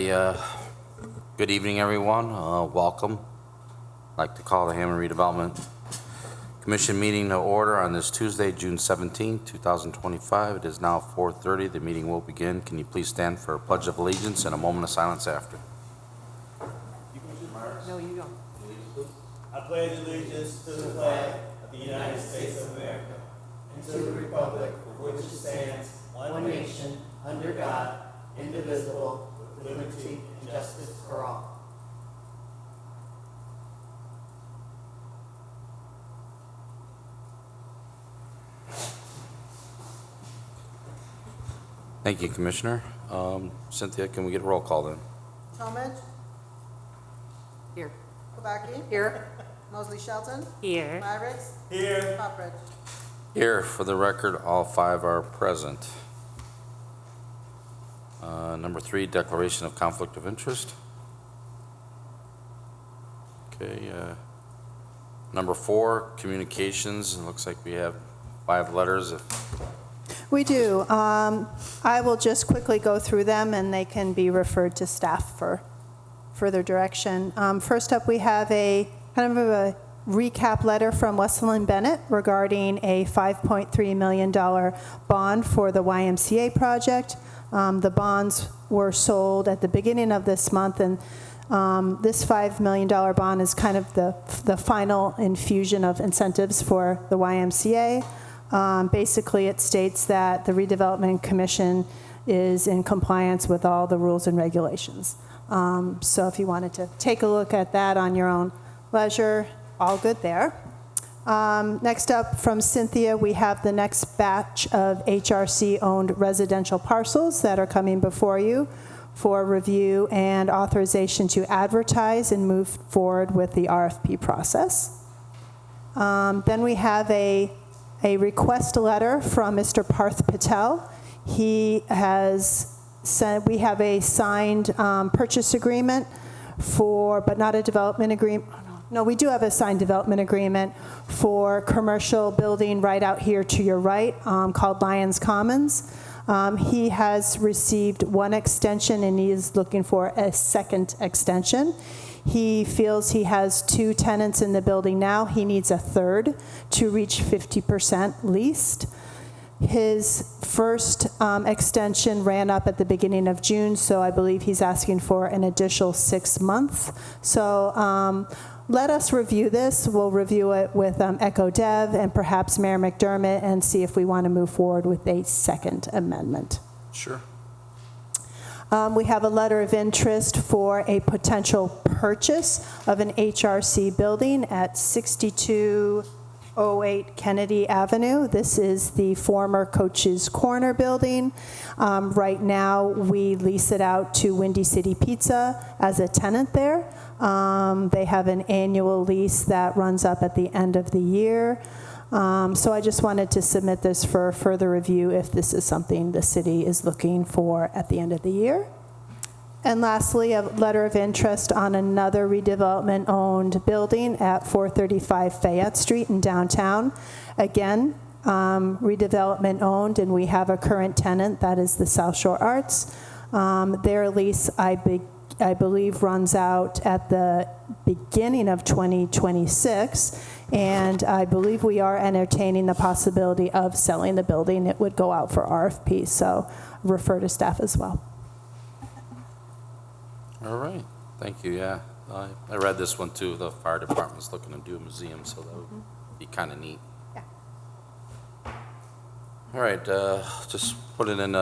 Uh, Good evening, everyone. Welcome. I'd like to call the Hammond Redevelopment Commission meeting to order on this Tuesday, June 17, 2025. It is now 4:30. The meeting will begin. Can you please stand for a pledge of allegiance and a moment of silence after? No, you don't. I pledge allegiance to the flag of the United States of America and to the republic for which it stands, one nation, under God, indivisible, with liberty and justice for all. Thank you, Commissioner. Cynthia, can we get a roll call then? Talmadge, Here. Kubaki, Here. Mosley Shelton, Here. Myrick, Here. Poppridge. Here, for the record, all five are present. Number 3, declaration of conflict of interest. Okay. Number 4, communications. It looks like we have 5 letters. We do. I will just quickly go through them, and they can be referred to staff for further direction. First up, we have a kind of a recap letter from Wesleyan Bennett regarding a $5.3 million bond for the YMCA project. The bonds were sold at the beginning of this month, and this $5 million bond is kind of the final infusion of incentives for the YMCA. Basically, it states that the Redevelopment Commission is in compliance with all the rules and regulations. So if you wanted to take a look at that on your own leisure, all good there. Next up from Cynthia, we have the next batch of HRC-owned residential parcels that are coming before you for review and authorization to advertise and move forward with the RFP process. Then we have a request letter from Mr. Parth Patel. He has said we have a signed purchase agreement but not a development agreement. No, we do have a signed development agreement for commercial building right out here to your right called Lions Commons. He has received one extension and he is looking for a second extension. He feels he has 2 tenants in the building now. He needs a third to reach 50% leased. His first extension ran up at the beginning of June, so I believe he's asking for an additional 6 months. So let us review this. We'll review it with EchoDev and perhaps Mayor McDermott and see if we want to move forward with a second amendment. Sure. We have a letter of interest for a potential purchase of an HRC building at 6208 Kennedy Avenue. This is the former Coach's Corner building. Right now, we lease it out to Windy City Pizza as a tenant there. They have an annual lease that runs up at the end of the year. So I just wanted to submit this for further review if this is something the city is looking for at the end of the year. And lastly, a letter of interest on another redevelopment-owned building at 435 Fayette Street in downtown. Again, redevelopment-owned, and we have a current tenant, that is the South Shore Arts. Their lease, I believe, runs out at the beginning of 2026, and I believe we are entertaining the possibility of selling the building. It would go out for RFP, so refer to staff as well. All right. Thank you. Yeah. I read this one too. The fire department's looking to do a museum, so that would be kind of neat. Yeah. All right. Just put it in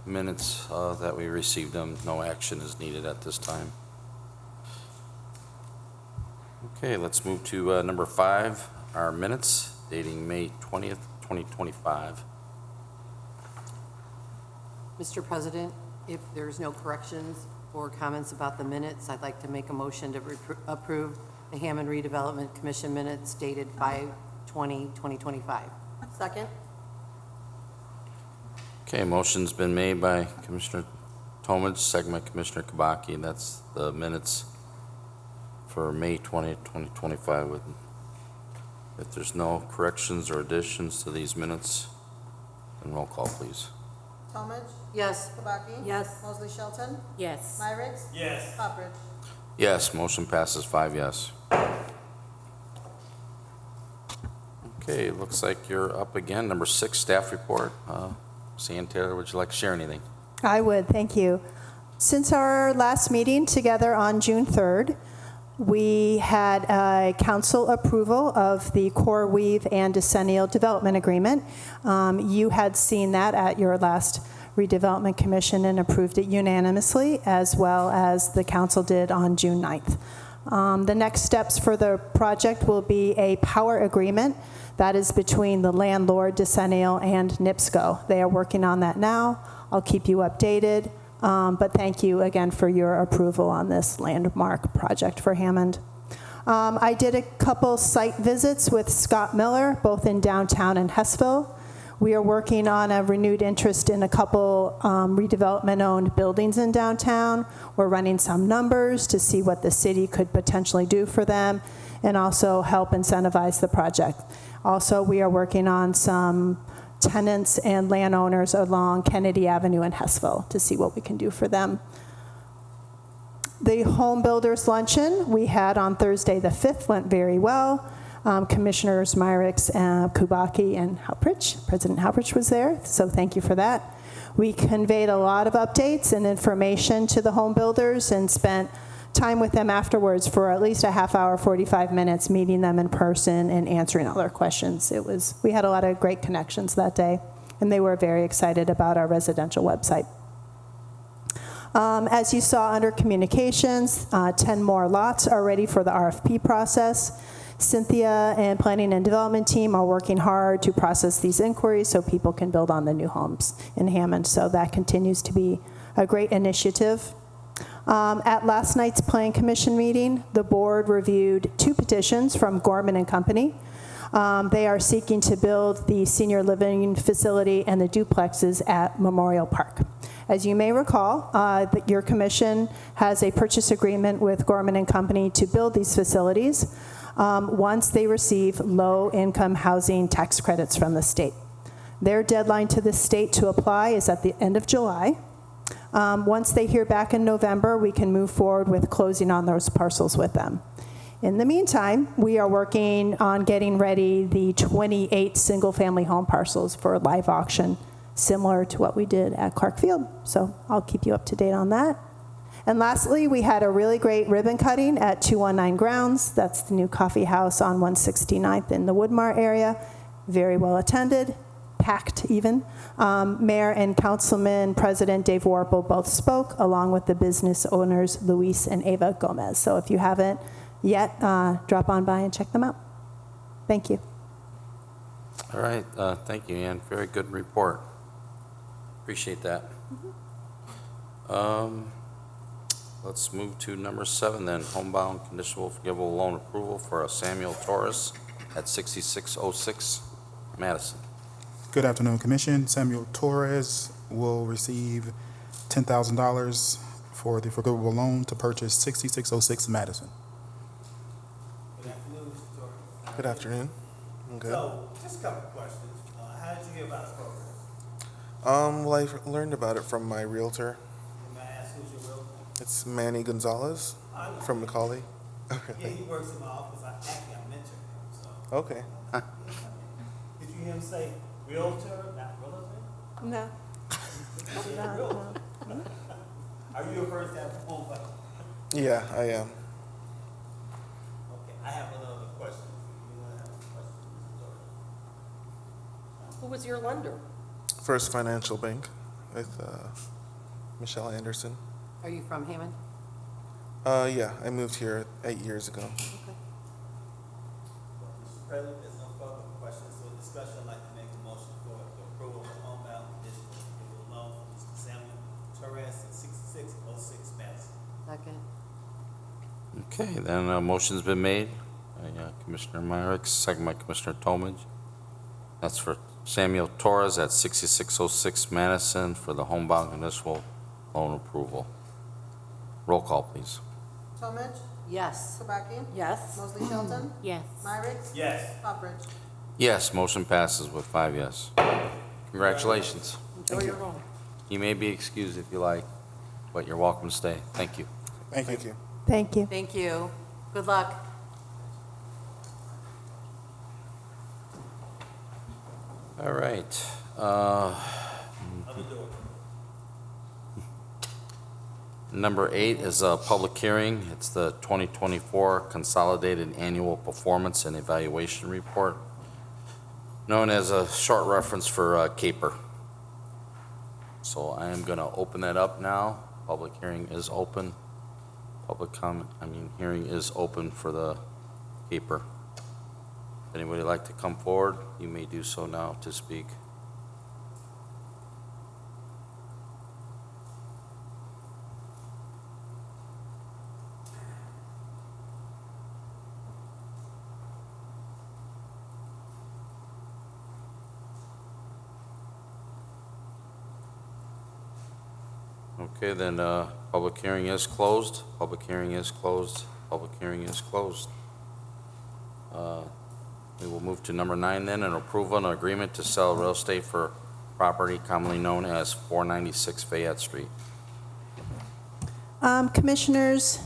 minutes that we received them. No action is needed at this time. Okay, let's move to number 5, our minutes dating May 20th, 2025. Mr. President, if there's no corrections or comments about the minutes, I'd like to make a motion to approve the Hammond Redevelopment Commission minutes dated 5/20/2025. Second. Okay, motion's been made by Commissioner Talmadge, second by Commissioner Kubaki. That's the minutes for May 20th, 2025. If there's no corrections or additions to these minutes, then roll call, please. Comich, Yes. Kubaki. Yes. Mosley Shelton, Yes. Myrick, Yes. Poppers. Yes, motion passes 5 yes. Okay, looks like you're up again. Number 6, staff report. Sandy Taylor, would you like to share anything? I would, thank you. Since our last meeting together on June 3rd, we had a council approval of the Core Weave and Decennial Development Agreement. You had seen that at your last redevelopment commission and approved it unanimously, as well as the council did on June 9th. The next steps for the project will be a power agreement that is between the landlord, Decennial, and NIPSCO. They are working on that now. I'll keep you updated. But thank you again for your approval on this landmark project for Hammond. I did a couple site visits with Scott Miller, both in downtown and Hessville. We are working on a renewed interest in a couple redevelopment-owned buildings in downtown. We're running some numbers to see what the city could potentially do for them and also help incentivize the project. Also, we are working on some tenants and landowners along Kennedy Avenue in Hessville to see what we can do for them. The Home Builders Luncheon we had on Thursday the 5th went very well. Commissioners Myrick, Kubaki, and Halprich. President Halprich was there, so thank you for that. We conveyed a lot of updates and information to the home builders and spent time with them afterwards for at least a half hour, 45 minutes, meeting them in person and answering all their questions. We had a lot of great connections that day, and they were very excited about our residential website. As you saw under communications, 10 more lots are ready for the RFP process. Cynthia and Planning and Development team are working hard to process these inquiries so people can build on the new homes in Hammond. So that continues to be a great initiative. At last night's Plan Commission meeting, the board reviewed 2 petitions from Gorman and Company. They are seeking to build the senior living facility and the duplexes at Memorial Park. As you may recall, your commission has a purchase agreement with Gorman and Company to build these facilities once they receive low-income housing tax credits from the state. Their deadline to the state to apply is at the end of July. Once they hear back in November, we can move forward with closing on those parcels with them. In the meantime, we are working on getting ready the 28 single-family home parcels for a live auction, similar to what we did at Clark Field. So I'll keep you up to date on that. And lastly, we had a really great ribbon cutting at 219 Grounds. That's the new coffee house on 169th in the Woodmar area. Very well attended, packed even. Mayor and Councilman President Dave Warple both spoke, along with the business owners Luis and Ava Gomez. So if you haven't yet, drop on by and check them out. Thank you. All right, thank you, Ann. Very good report. Appreciate that. Let's move to number 7 then, homebound conditional forgivable loan approval for a Samuel Torres at 6606 Madison. Good afternoon, Commission. Samuel Torres will receive $10,000 for the forgivable loan to purchase 6606 Madison. Good afternoon, Mr. Torres. Good afternoon. I'm good. So, just a couple of questions. How did you hear about the program? Well, I learned about it from my realtor. May I ask who's your realtor? It's Manny Gonzalez I know. from McCauley. Yeah, Okay. he works in my office. I mentored him, so. Okay. Did you hear him say realtor, not realtor? No. He said realtor. Are you a first-time home buyer? Yeah, I am. Okay, I have another question. You want to have a question, Mr. Torres? Who was your lender? First Financial Bank with Michelle Anderson. Are you from Hammond? Yeah, I moved here 8 years ago. Okay. Mr. President, there's no further questions or discussion. I'd like to make a motion for the approval of homebound conditional forgivable loan for Mr. Samuel Torres at 6606 Madison. Second. Okay, then a motion's been made by Commissioner Myrick, second by Commissioner Tomage. That's for Samuel Torres at 6606 Madison for the homebound conditional loan approval. Roll call, please. Comich, Yes. Kubaki. Yes. Mosley Shelton, Yes. Myrick, Yes. Poppers. Yes, motion passes with 5 yes. Congratulations. Enjoy your home. You may be excused if you like, but you're welcome to stay. Thank you. Thank you. Thank you. Thank you. Good luck. All right. Number 8 is a public hearing. It's the 2024 Consolidated Annual Performance and Evaluation Report, known as a short reference for CAPER. So I am going to open that up now. Public hearing is open. Hearing is open for the CAPER. If anybody would like to come forward, you may do so now to speak. Okay, then, public hearing is closed. Public hearing is closed. Public hearing is closed. We will move to number 9 then, an approval and agreement to sell real estate for property commonly known as 496 Fayette Street. Commissioners,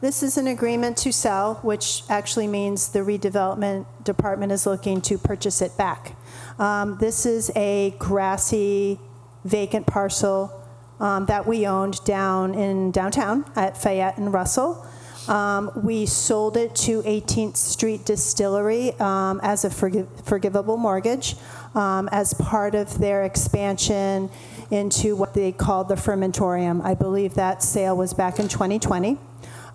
this is an agreement to sell, which actually means the redevelopment department is looking to purchase it back. This is a grassy, vacant parcel that we owned down in downtown at Fayette and Russell. We sold it to 18th Street Distillery as a forgivable mortgage as part of their expansion into what they called the fermentorium. I believe that sale was back in 2020.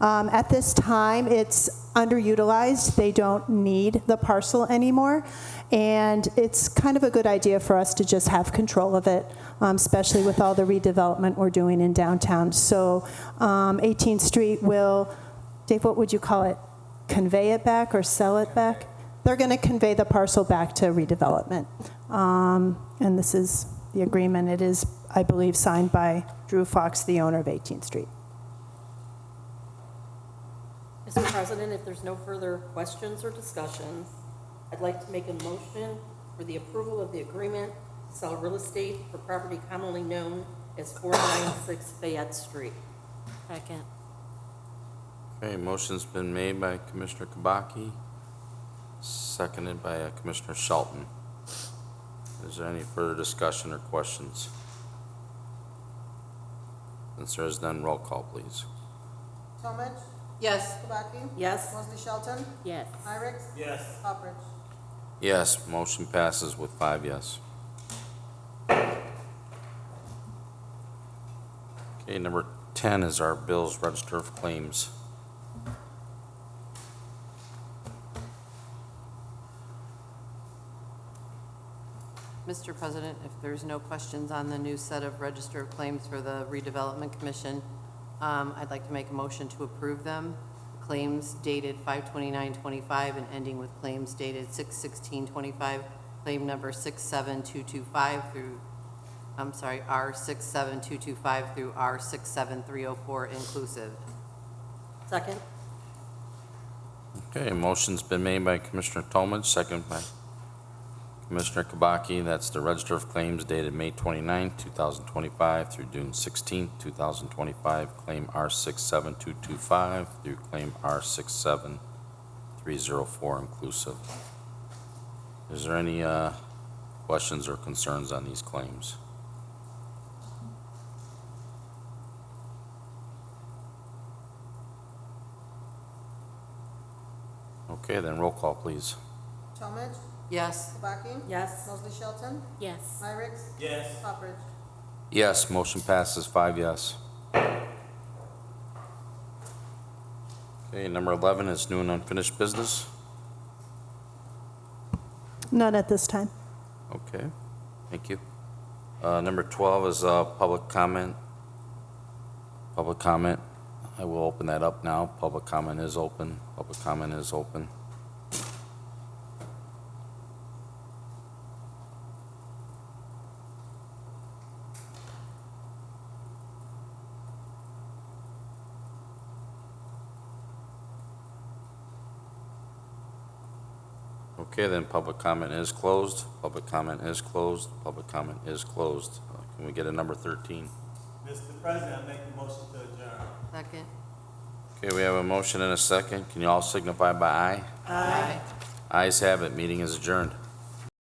At this time, it's underutilized. They don't need the parcel anymore. And it's kind of a good idea for us to just have control of it, especially with all the redevelopment we're doing in downtown. So 18th Street will, Dave, what would you call it? Convey it back or sell it back? They're going to convey the parcel back to redevelopment. And this is the agreement. It is, I believe, signed by Drew Fox, the owner of 18th Street. Mr. President, if there's no further questions or discussions, I'd like to make a motion for the approval of the agreement to sell real estate for property commonly known as 496 Fayette Street. Second. Okay, motion's been made by Commissioner Kabaki, seconded by Commissioner Shelton. Is there any further discussion or questions? Since there is none, roll call, please. Talmadge. Yes. Kubaki. Yes. Mosley Shelton. Yes. Irick. Yes. Hopperidge. Yes, motion passes with 5 yes. Okay, number 10 is our bills register of claims. Mr. President, if there's no questions on the new set of register of claims for the redevelopment commission, I'd like to make a motion to approve them. Claims dated 5/29/25 and ending with claims dated 6/16/25, claim number 67225 through, R67225 through R67304 inclusive. Second? Okay, motion's been made by Commissioner Tomich, second by Commissioner Kabaki. That's the register of claims dated May 29, 2025 through June 16, 2025. Claim R67225 through claim R67304 inclusive. Is there any questions or concerns on these claims? Okay, then roll call, please. Talmadge. Yes. Kubaki. Yes. Mosley Shelton. Yes. Irick. Yes. Hopperidge. Yes, motion passes 5 yes. Okay, number 11 is new and unfinished business. None at this time. Okay, thank you. Number 12 is public comment. Public comment. I will open that up now. Public comment is open. Public comment is open. Okay, then public comment is closed. Public comment is closed. Public comment is closed. Can we get a number 13? Mr. President, I make a motion to adjourn. Second. Okay, we have a motion and a second. Can you all signify by aye? Aye. Ayes have it. Meeting is adjourned.